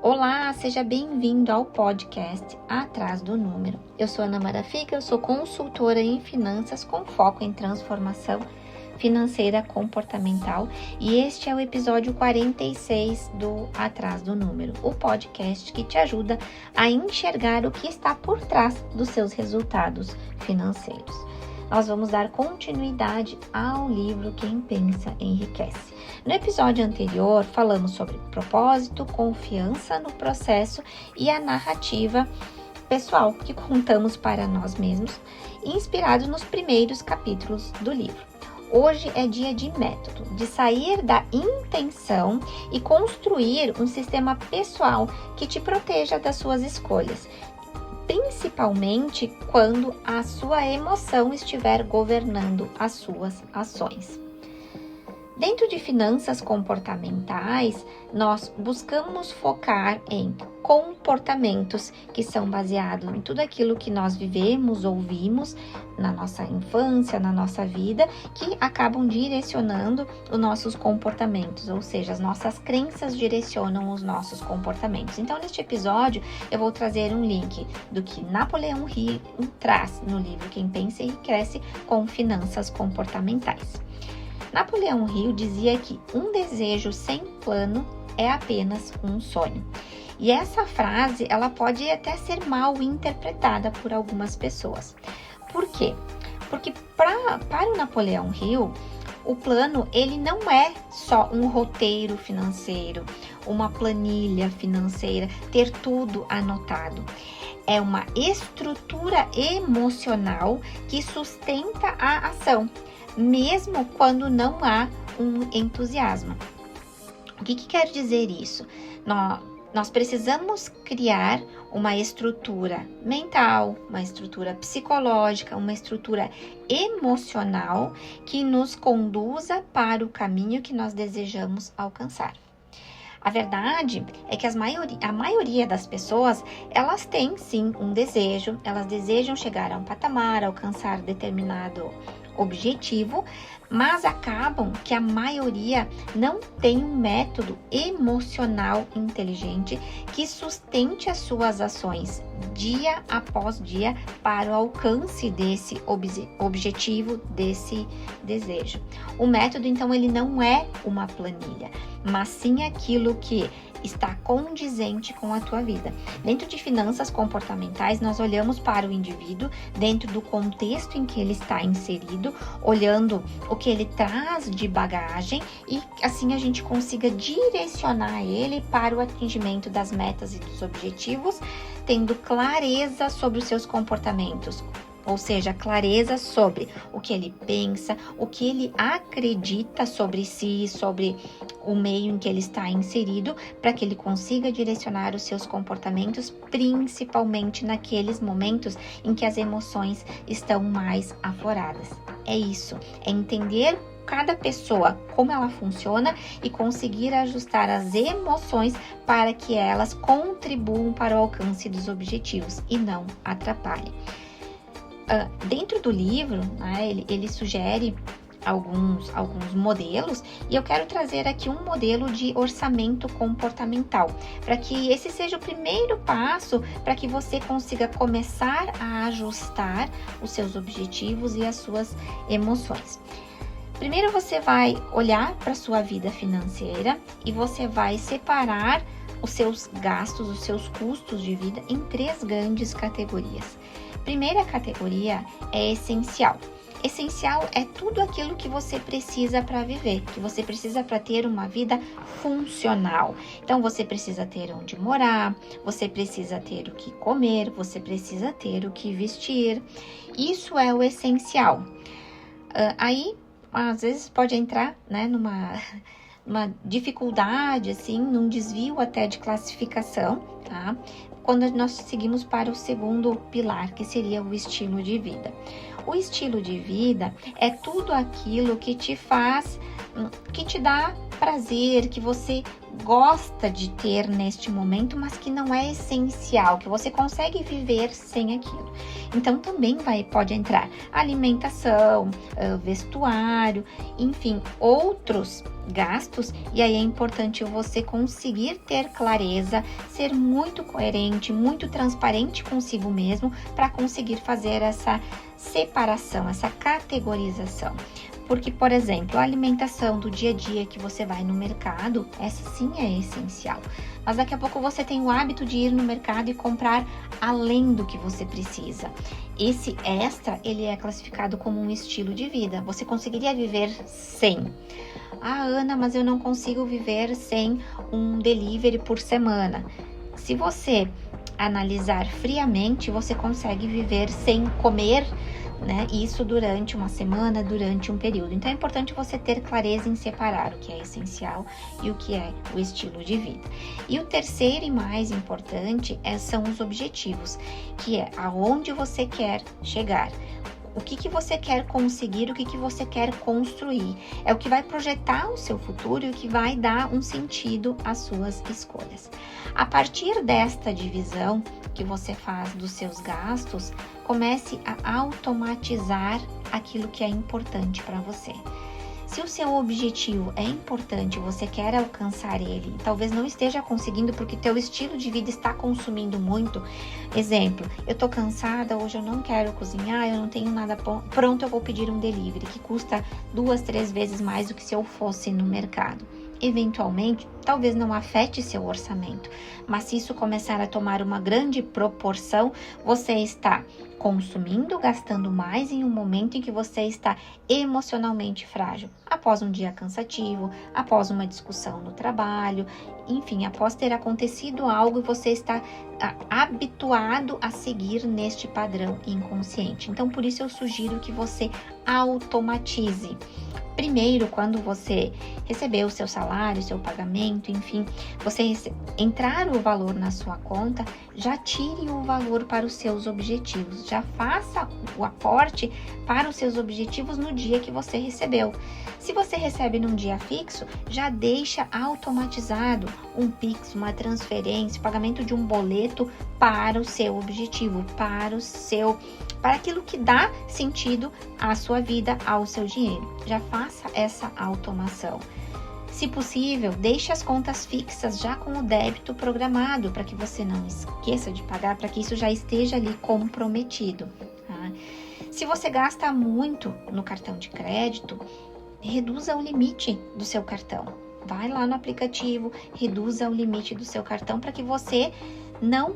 Olá, seja bem-vindo ao podcast Atrás do Número. Eu sou Ana Mara Figa, eu sou consultora em finanças com foco em transformação financeira comportamental e este é o episódio 46 do Atrás do Número, o podcast que te ajuda a enxergar o que está por trás dos seus resultados financeiros. Nós vamos dar continuidade ao livro Quem Pensa Enriquece. No episódio anterior, falamos sobre propósito, confiança no processo e a narrativa pessoal que contamos para nós mesmos, inspirado nos primeiros capítulos do livro. Hoje é dia de método, de sair da intenção e construir um sistema pessoal que te proteja das suas escolhas, principalmente quando a sua emoção estiver governando as suas ações. Dentro de finanças comportamentais, nós buscamos focar em comportamentos que são baseados em tudo aquilo que nós vivemos, ouvimos na nossa infância, na nossa vida, que acabam direcionando os nossos comportamentos, ou seja, as nossas crenças direcionam os nossos comportamentos. Então, neste episódio, eu vou trazer um link do que Napoleão Hill traz no livro Quem Pensa Enriquece com finanças comportamentais. Napoleão Hill dizia que um desejo sem plano é apenas um sonho. E essa frase, ela pode até ser mal interpretada por algumas pessoas. Por quê? Porque para o Napoleão Hill, o plano, ele não é só um roteiro financeiro, uma planilha financeira, ter tudo anotado. É uma estrutura emocional que sustenta a ação, mesmo quando não há um entusiasmo. O que quer dizer isso? Nós precisamos criar uma estrutura mental, uma estrutura psicológica, uma estrutura emocional que nos conduza para o caminho que nós desejamos alcançar. A verdade é que a maioria das pessoas, elas têm sim um desejo, elas desejam chegar a um patamar, alcançar determinado objetivo, mas acabam que a maioria não tem um método emocional inteligente que sustente as suas ações dia após dia para o alcance desse objetivo, desse desejo. O método, então, ele não é uma planilha, mas sim aquilo que está condizente com a tua vida. Dentro de finanças comportamentais, nós olhamos para o indivíduo dentro do contexto em que ele está inserido, olhando o que ele traz de bagagem e assim a gente consiga direcionar ele para o atingimento das metas e dos objetivos, tendo clareza sobre os seus comportamentos. Ou seja, clareza sobre o que ele pensa, o que ele acredita sobre si, sobre o meio em que ele está inserido, para que ele consiga direcionar os seus comportamentos, principalmente naqueles momentos em que as emoções estão mais afloradas. É isso, é entender cada pessoa, como ela funciona e conseguir ajustar as emoções para que elas contribuam para o alcance dos objetivos e não atrapalhem. Dentro do livro, né, ele sugere alguns modelos e eu quero trazer aqui um modelo de orçamento comportamental, para que esse seja o primeiro passo para que você consiga começar a ajustar os seus objetivos e as suas emoções. Primeiro você vai olhar para a sua vida financeira e você vai separar os seus gastos, os seus custos de vida em 3 grandes categorias. Primeira categoria é essencial. Essencial é tudo aquilo que você precisa para viver, que você precisa para ter uma vida funcional. Então, você precisa ter onde morar, você precisa ter o que comer, você precisa ter o que vestir. Isso é o essencial. Aí, às vezes, pode entrar, né, numa dificuldade, assim, num desvio até de classificação, tá? Quando nós seguimos para o segundo pilar, que seria o estilo de vida. O estilo de vida é tudo aquilo que te faz que te dá prazer, que você gosta de ter neste momento, mas que não é essencial, que você consegue viver sem aquilo. Então também pode entrar alimentação, vestuário, enfim, outros gastos, e aí é importante você conseguir ter clareza, ser muito coerente, muito transparente consigo mesmo para conseguir fazer essa separação, essa categorização. Porque, por exemplo, a alimentação do dia a dia que você vai no mercado, essa sim é essencial. Mas daqui a pouco você tem o hábito de ir no mercado e comprar além do que você precisa. Esse extra, ele é classificado como um estilo de vida. Você conseguiria viver sem? Ah, Ana, mas eu não consigo viver sem um delivery por semana. Se você analisar friamente, você consegue viver sem comer, né? Isso durante uma semana, durante um período. Então é importante você ter clareza em separar o que é essencial e o que é o estilo de vida. E o terceiro e mais importante são os objetivos, que é aonde você quer chegar. O que você quer conseguir, o que você quer construir. É o que vai projetar o seu futuro e o que vai dar um sentido às suas escolhas. A partir desta divisão que você faz dos seus gastos, comece a automatizar aquilo que é importante para você. Se o seu objetivo é importante, você quer alcançar ele, talvez não esteja conseguindo porque teu estilo de vida está consumindo muito. Exemplo, eu tô cansada, hoje eu não quero cozinhar, eu não tenho nada pronto, eu vou pedir um delivery que custa 2, 3 vezes mais do que se eu fosse no mercado. Eventualmente, talvez não afete seu orçamento, mas se isso começar a tomar uma grande proporção, você está consumindo, gastando mais em um momento em que você está emocionalmente frágil, após um dia cansativo, após uma discussão no trabalho, enfim, após ter acontecido algo e você está habituado a seguir neste padrão inconsciente. Então, por isso eu sugiro que você automatize. Primeiro, quando você receber o seu salário, o seu pagamento, enfim, você entrar o valor na sua conta, já tire o valor para os seus objetivos, já faça o aporte para os seus objetivos no dia que você recebeu. Se você recebe num dia fixo, já deixa automatizado um Pix, uma transferência, o pagamento de um boleto para o seu objetivo, para aquilo que dá sentido à sua vida, ao seu dinheiro. Já faça essa automação. Se possível, deixe as contas fixas já com o débito programado, para que você não esqueça de pagar, para que isso já esteja ali comprometido. Tá? Se você gasta muito no cartão de crédito, reduza o limite do seu cartão. Vai lá no aplicativo, reduza o limite do seu cartão para que você não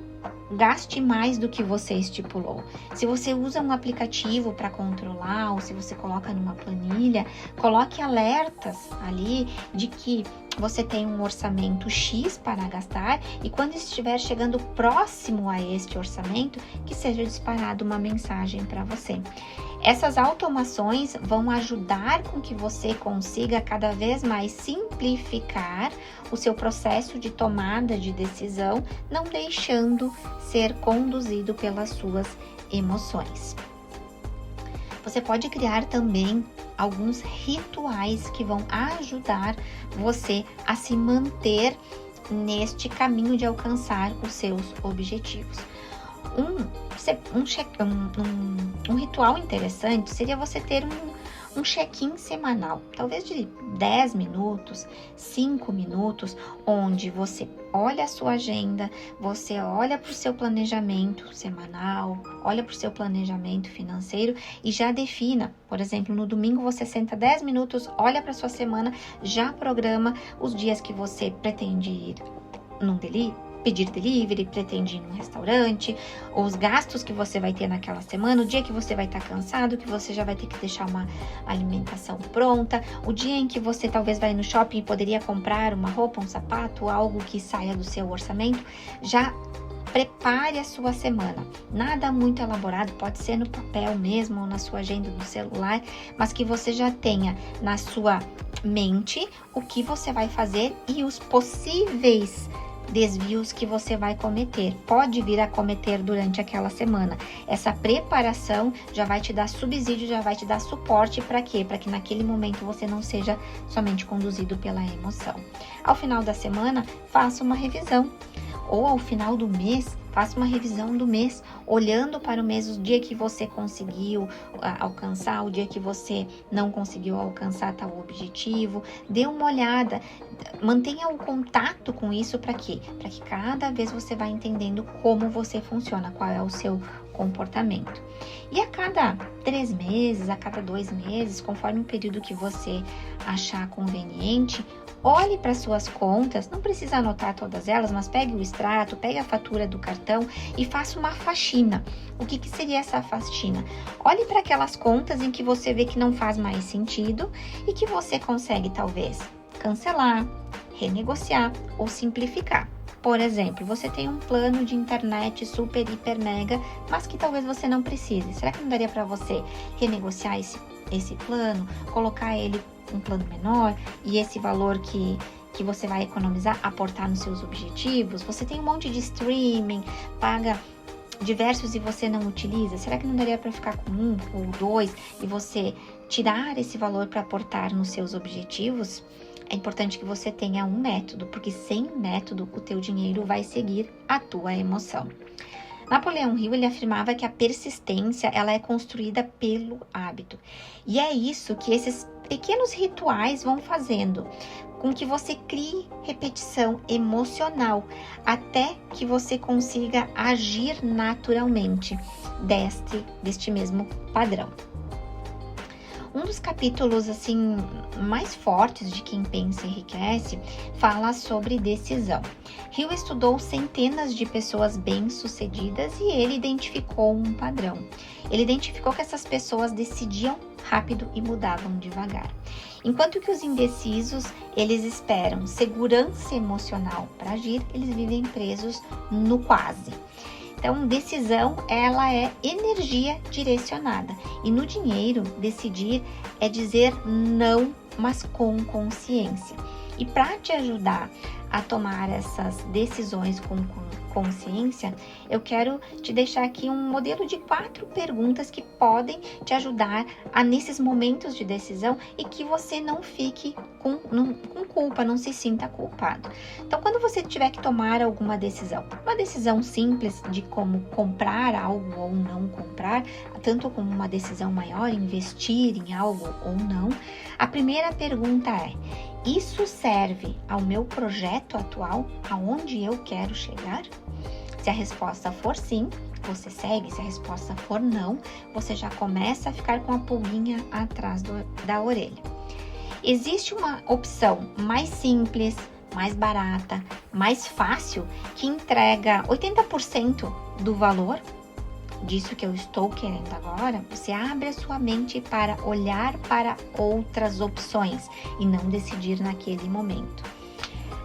gaste mais do que você estipulou. Se você usa um aplicativo para controlar ou se você coloca numa planilha, coloque alertas ali de que você tem um orçamento X para gastar e quando estiver chegando próximo a este orçamento, que seja disparado uma mensagem para você. Essas automações vão ajudar com que você consiga cada vez mais simplificar o seu processo de tomada de decisão, não deixando ser conduzido pelas suas emoções. Você pode criar também alguns rituais que vão ajudar você a se manter neste caminho de alcançar os seus objetivos. Um ritual interessante seria você ter um check-in semanal, talvez de 10 minutos, 5 minutos, onde você olha a sua agenda, você olha para o seu planejamento semanal, olha para o seu planejamento financeiro e já defina, por exemplo, no domingo você senta 10 minutos, olha para a sua semana, já programa os dias que você pretende ir pedir delivery, pretende ir num restaurante, os gastos que você vai ter naquela semana, o dia que você vai estar cansado, que você já vai ter que deixar uma alimentação pronta, o dia em que você talvez vai no shopping e poderia comprar uma roupa, um sapato, algo que saia do seu orçamento, já prepare a sua semana. Nada muito elaborado, pode ser no papel mesmo ou na sua agenda do celular, mas que você já tenha na sua mente o que você vai fazer e os possíveis desvios que você vai cometer, pode vir a cometer durante aquela semana. Essa preparação já vai te dar subsídio, já vai te dar suporte para quê? Para que naquele momento você não seja somente conduzido pela emoção. Ao final da semana, faça uma revisão. Ou ao final do mês, faça uma revisão do mês, olhando para o mês, o dia que você conseguiu alcançar, o dia que você não conseguiu alcançar tal objetivo. Dê uma olhada, mantenha um contato com isso para quê? Para que cada vez você vá entendendo como você funciona, qual é o seu comportamento. E a cada 3 meses, a cada 2 meses, conforme o período que você achar conveniente, olhe para suas contas, não precisa anotar todas elas, mas pegue o extrato, pegue a fatura do cartão e faça uma faxina. O que seria essa faxina? Olhe para aquelas contas em que você vê que não faz mais sentido e que você consegue talvez cancelar, renegociar ou simplificar. Por exemplo, você tem um plano de internet super, hiper, mega, mas que talvez você não precise. Será que não daria para você renegociar esse plano, colocar ele um plano menor e esse valor que você vai economizar, aportar nos seus objetivos? Você tem um monte de streaming, paga diversos e você não utiliza. Será que não daria para ficar com 1 ou 2 e você tirar esse valor para aportar nos seus objetivos? É importante que você tenha um método, porque sem método o teu dinheiro vai seguir a tua emoção. Napoleão Hill, ele afirmava que a persistência, ela é construída pelo hábito. E é isso que esses pequenos rituais vão fazendo com que você crie repetição emocional até que você consiga agir naturalmente deste mesmo padrão. Um dos capítulos assim mais fortes de Quem Pensa Enriquece fala sobre decisão. Hill estudou centenas de pessoas bem-sucedidas e ele identificou um padrão. Ele identificou que essas pessoas decidiam rápido e mudavam devagar. Enquanto que os indecisos, eles esperam segurança emocional para agir, eles vivem presos no quase. Então, decisão, ela é energia direcionada. E no dinheiro, decidir é dizer não, mas com consciência. E para te ajudar a tomar essas decisões com consciência, eu quero te deixar aqui um modelo de 4 perguntas que podem te ajudar nesses momentos de decisão e que você não fique com culpa, não se sinta culpado. Então, quando você tiver que tomar alguma decisão, uma decisão simples de como comprar algo ou não comprar, tanto como uma decisão maior, investir em algo ou não, a primeira pergunta é: isso serve ao meu projeto atual, aonde eu quero chegar? Se a resposta for sim, você segue. Se a resposta for não, você já começa a ficar com a pulguinha atrás da orelha. Existe uma opção mais simples, mais barata, mais fácil, que entrega 80% do valor disso que eu estou querendo agora. Você abre a sua mente para olhar para outras opções e não decidir naquele momento.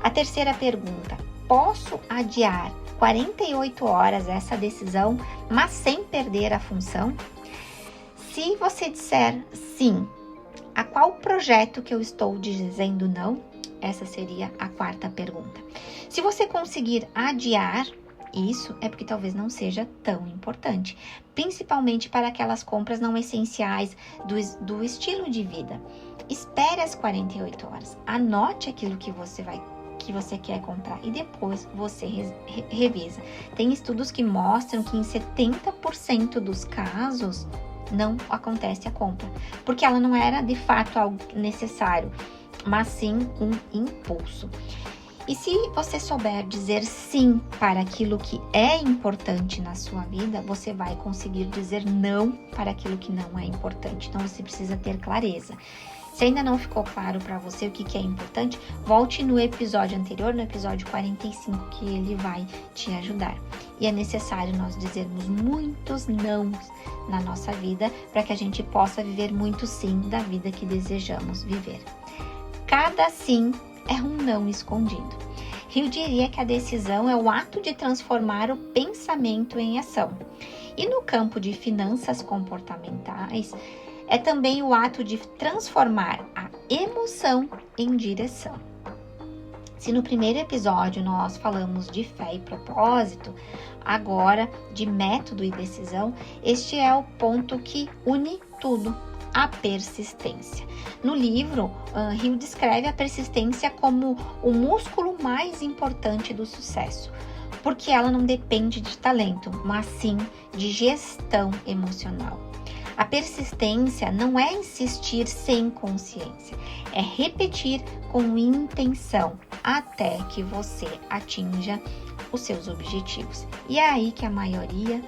A terceira pergunta: posso adiar 48 horas essa decisão, mas sem perder a função? Se você disser sim, a qual projeto que eu estou dizendo não? Essa seria a quarta pergunta. Se você conseguir adiar isso, é porque talvez não seja tão importante, principalmente para aquelas compras não essenciais do estilo de vida. Espere as 48 horas, anote aquilo que você quer comprar e depois você revisa. Tem estudos que mostram que em 70% dos casos não acontece a compra, porque ela não era de fato algo necessário, mas sim um impulso. E se você souber dizer sim para aquilo que é importante na sua vida, você vai conseguir dizer não para aquilo que não é importante. Então você precisa ter clareza. Se ainda não ficou claro para você o que é importante, volte no episódio anterior, no episódio 45, que ele vai te ajudar. E é necessário nós dizermos muitos nãos na nossa vida para que a gente possa viver muito sim da vida que desejamos viver. Cada sim é um não escondido. Eu diria que a decisão é o ato de transformar o pensamento em ação. E no campo de finanças comportamentais, é também o ato de transformar a emoção em direção. Se no primeiro episódio nós falamos de fé e propósito, agora de método e decisão, este é o ponto que une tudo, a persistência. No livro, Hill descreve a persistência como o músculo mais importante do sucesso, porque ela não depende de talento, mas sim de gestão emocional. A persistência não é insistir sem consciência, é repetir com intenção até que você atinja os seus objetivos. E é aí que a maioria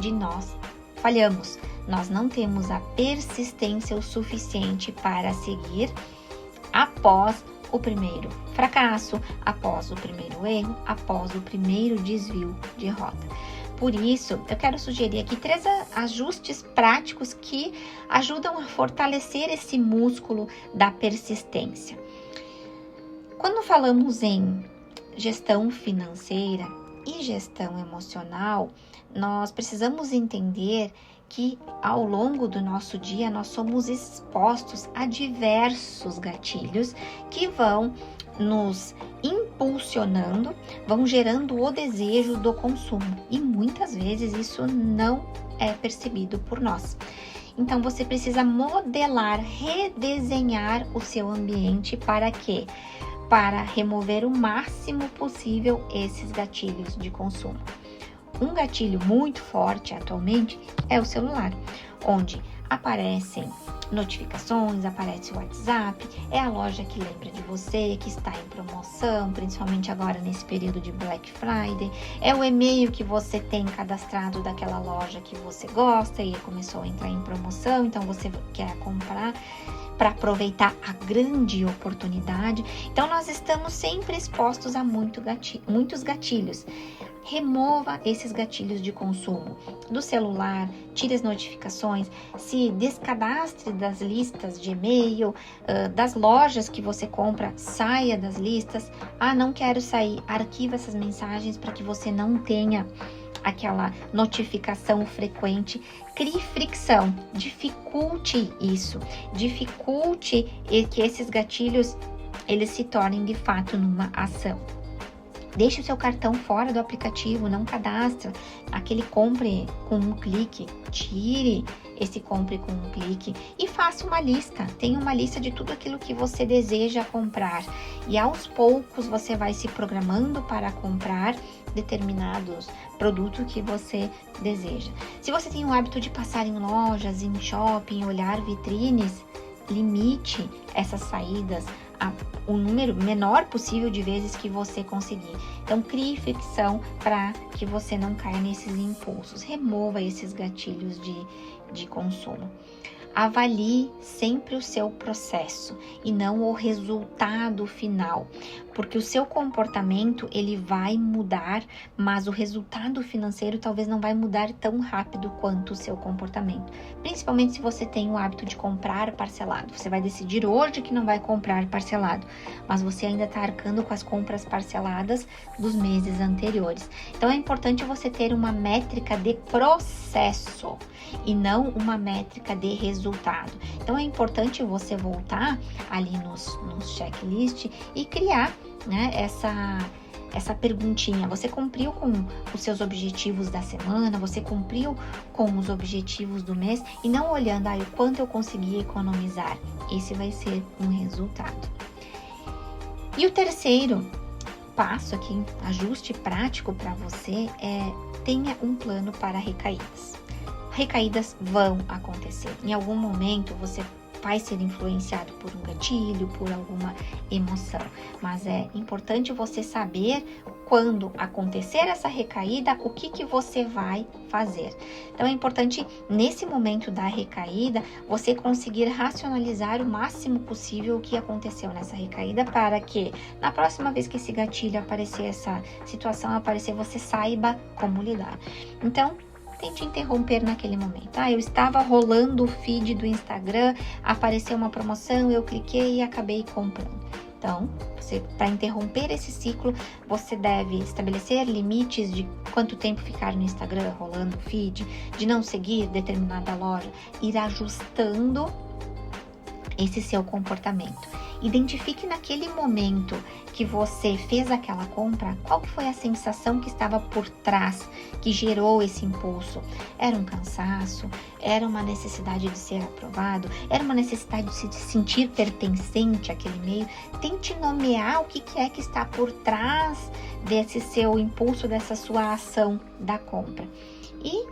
de nós falhamos. Nós não temos a persistência o suficiente para seguir após o primeiro fracasso, após o primeiro erro, após o primeiro desvio de rota. Por isso, eu quero sugerir aqui 3 ajustes práticos que ajudam a fortalecer esse músculo da persistência. Quando falamos em gestão financeira e gestão emocional, nós precisamos entender que ao longo do nosso dia nós somos expostos a diversos gatilhos que vão nos impulsionando, vão gerando o desejo do consumo e muitas vezes isso não é percebido por nós. Então você precisa modelar, redesenhar o seu ambiente para quê? Para remover o máximo possível esses gatilhos de consumo. Um gatilho muito forte atualmente é o celular, onde aparecem notificações, aparece o WhatsApp, é a loja que lembra de você, que está em promoção, principalmente agora nesse período de Black Friday, é o e-mail que você tem cadastrado daquela loja que você gosta e começou a entrar em promoção, então você quer comprar para aproveitar a grande oportunidade. Então nós estamos sempre expostos a muitos gatilhos. Remova esses gatilhos de consumo do celular, tire as notificações, se descadastre das listas de e-mail, das lojas que você compra, saia das listas. Não quero sair, arquiva essas mensagens para que você não tenha aquela notificação frequente. Crie fricção, dificulte isso, dificulte que esses gatilhos eles se tornem de fato numa ação. Deixe o seu cartão fora do aplicativo, não cadastre aquele compre com um clique. Tire esse compre com um clique e faça uma lista. Tenha uma lista de tudo aquilo que você deseja comprar. E aos poucos você vai se programando para comprar determinados produtos que você deseja. Se você tem o hábito de passar em lojas, em shopping, olhar vitrines, limite essas saídas o número menor possível de vezes que você conseguir. Então, crie fricção para que você não caia nesses impulsos. Remova esses gatilhos de consumo. Avalie sempre o seu processo e não o resultado final, porque o seu comportamento ele vai mudar, mas o resultado financeiro talvez não vai mudar tão rápido quanto o seu comportamento. Principalmente se você tem o hábito de comprar parcelado. Você vai decidir hoje que não vai comprar parcelado, mas você ainda está arcando com as compras parceladas dos meses anteriores. Então é importante você ter uma métrica de processo e não uma métrica de resultado. Então é importante você voltar ali nos checklist e criar, né, essa perguntinha. Você cumpriu com os seus objetivos da semana? Você cumpriu com os objetivos do mês? E não olhando o quanto eu consegui economizar. Esse vai ser um resultado. E o terceiro passo aqui, ajuste prático para você, tenha um plano para recaídas. Recaídas vão acontecer. Em algum momento você vai ser influenciado por um gatilho, por alguma emoção. Mas é importante você saber quando acontecer essa recaída, o que você vai fazer. Então é importante nesse momento da recaída, você conseguir racionalizar o máximo possível o que aconteceu nessa recaída para que na próxima vez que esse gatilho aparecer, essa situação aparecer, você saiba como lidar. Então, tente interromper naquele momento. Eu estava rolando o feed do Instagram, apareceu uma promoção, eu cliquei e acabei comprando. Então, para interromper esse ciclo, você deve estabelecer limites de quanto tempo ficar no Instagram rolando o feed, de não seguir determinada loja, ir ajustando esse seu comportamento. Identifique naquele momento que você fez aquela compra, qual foi a sensação que estava por trás, que gerou esse impulso. Era um cansaço? Era uma necessidade de ser aprovado? Era uma necessidade de se sentir pertencente àquele meio? Tente nomear o que é que está por trás desse seu impulso, dessa sua ação da compra. E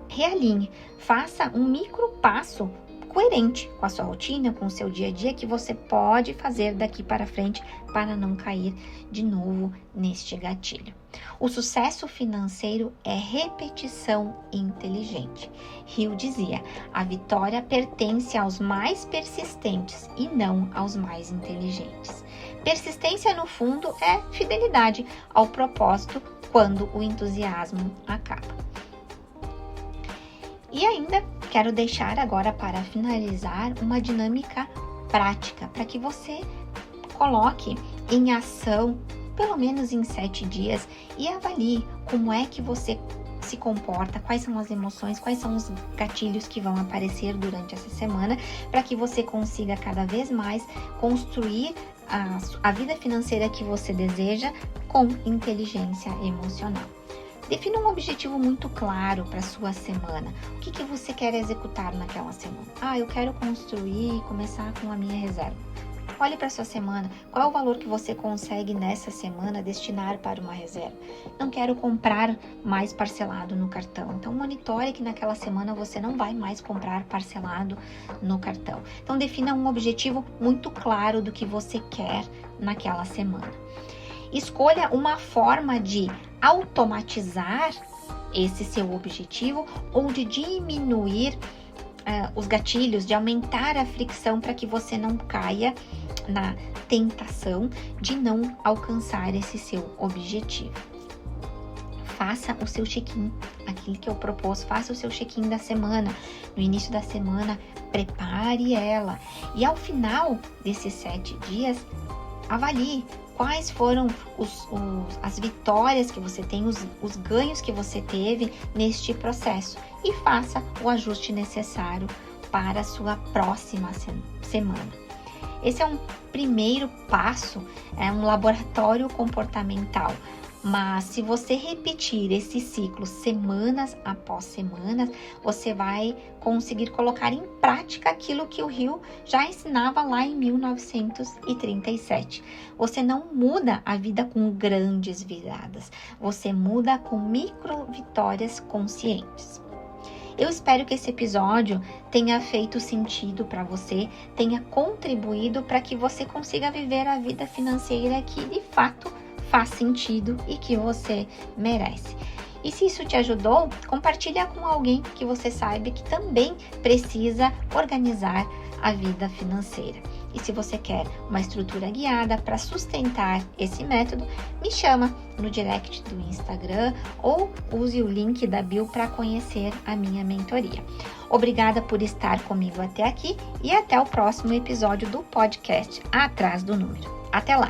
realinhe, faça um micro passo coerente com a sua rotina, com o seu dia a dia, que você pode fazer daqui para frente para não cair de novo neste gatilho. O sucesso financeiro é repetição inteligente. Hill dizia: a vitória pertence aos mais persistentes e não aos mais inteligentes. Persistência, no fundo, é fidelidade ao propósito quando o entusiasmo acaba. E ainda quero deixar agora, para finalizar, uma dinâmica prática para que você coloque em ação pelo menos em 7 dias e avalie como é que você se comporta, quais são as emoções, quais são os gatilhos que vão aparecer durante essa semana, para que você consiga cada vez mais construir a vida financeira que você deseja com inteligência emocional. Defina um objetivo muito claro para a sua semana. O que você quer executar naquela semana? Eu quero construir e começar com a minha reserva. Olhe para a sua semana. Qual é o valor que você consegue nessa semana destinar para uma reserva? Não quero comprar mais parcelado no cartão. Então, monitore que naquela semana você não vai mais comprar parcelado no cartão. Então, defina um objetivo muito claro do que você quer naquela semana. Escolha uma forma de automatizar esse seu objetivo ou de diminuir os gatilhos, de aumentar a fricção para que você não caia na tentação de não alcançar esse seu objetivo. Faça o seu check-in, aquilo que eu propus, faça o seu check-in da semana. No início da semana, prepare ela. E ao final desses 7 dias, avalie quais foram as vitórias que você tem, os ganhos que você teve neste processo e faça o ajuste necessário para a sua próxima semana. Esse é um primeiro passo, é um laboratório comportamental. Mas se você repetir esse ciclo semanas após semanas, você vai conseguir colocar em prática aquilo que o Hill já ensinava lá em 1937. Você não muda a vida com grandes viradas, você muda com micro vitórias conscientes. Eu espero que esse episódio tenha feito sentido para você, tenha contribuído para que você consiga viver a vida financeira que de fato faz sentido e que você merece. E se isso te ajudou, compartilha com alguém que você saiba que também precisa organizar a vida financeira. E se você quer uma estrutura guiada para sustentar esse método, me chama no direct do Instagram ou use o link da bio para conhecer a minha mentoria. Obrigada por estar comigo até aqui e até o próximo episódio do podcast Atrás do Número. Até lá!